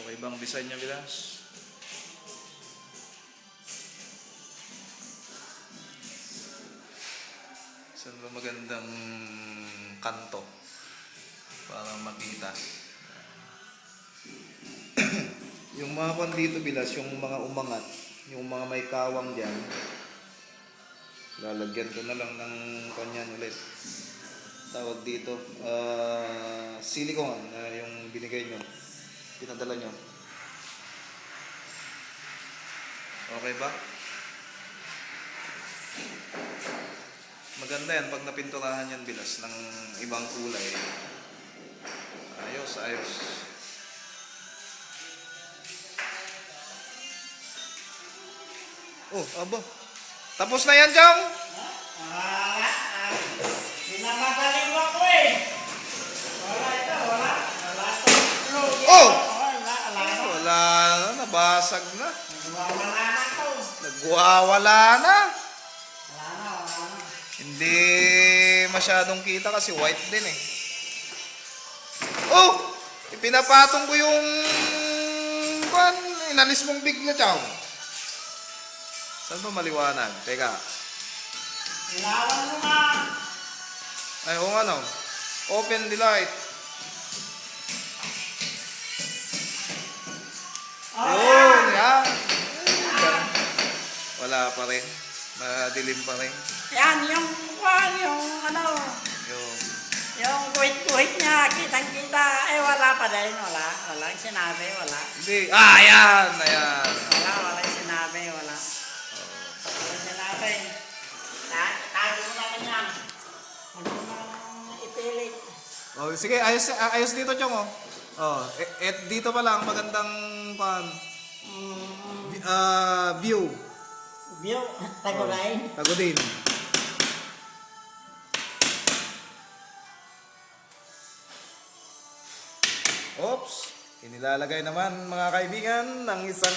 Okay bang design niya, Bilas? Saan ba magandang kanto para makita? Yung mga kwan dito, Bilas, yung mga umangat, yung mga may kawang dyan, lalagyan ko na lang ng kanyan ulit. Tawag dito, silicone na yung binigay nyo, pinadala nyo. Okay ba? Maganda yan pag napinturahan yan, Bilas, ng ibang kulay. Ayos, ayos. Oh, aba. Tapos na yan, Chong? Pinamagaling mo ako eh. Wala ito, wala. Wala ito. Oh! Wala na. Wala na, nabasag na. Wala na to. Nagwawala na. Wala na. Hindi masyadong kita kasi white din eh. Oh! Ipinapatong ko yung inalis mong bigla, Chong. Saan ba maliwanag? Teka. Ilawan mo nga. Ay, oo nga no. Open the light. Yun, yan. Wala pa rin. Madilim pa rin. Yan, yung ano, Yung... yung kuwit-kuwit niya, kitang-kita. Eh, wala pa din, wala. Walang sinabi, wala. Hindi. Ah, ayan, ayan. Walang sinabi, wala. Walang sinabi. Tago mo naman yan. Huwag mo nang ipilit. Oh, sige, ayos dito, Chong, oh. Oh, dito pa lang magandang view. View, taguray. Tago din. Oops. Inilalagay naman mga kaibigan ng isang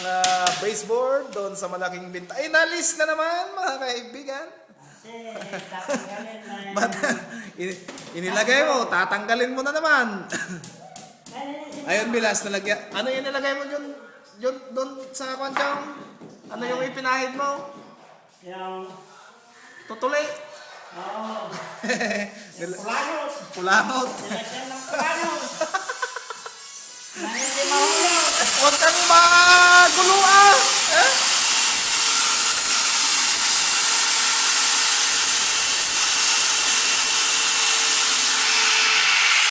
baseboard doon sa malaking binta. Ay, nalis na naman mga kaibigan. Kasi tatanggalin na yun. Inilagay mo, tatanggalin mo na naman. Ayun, Bilas, nalagyan. Ano yung nilagay mo doon sa kwanchang? Ano yung ipinahid mo? Yung, Tutuli. oo. Kulangot. Kulangot. Nilagyan ng kulangot. Na hindi mahulog. Huwag kang maguluan. Eh?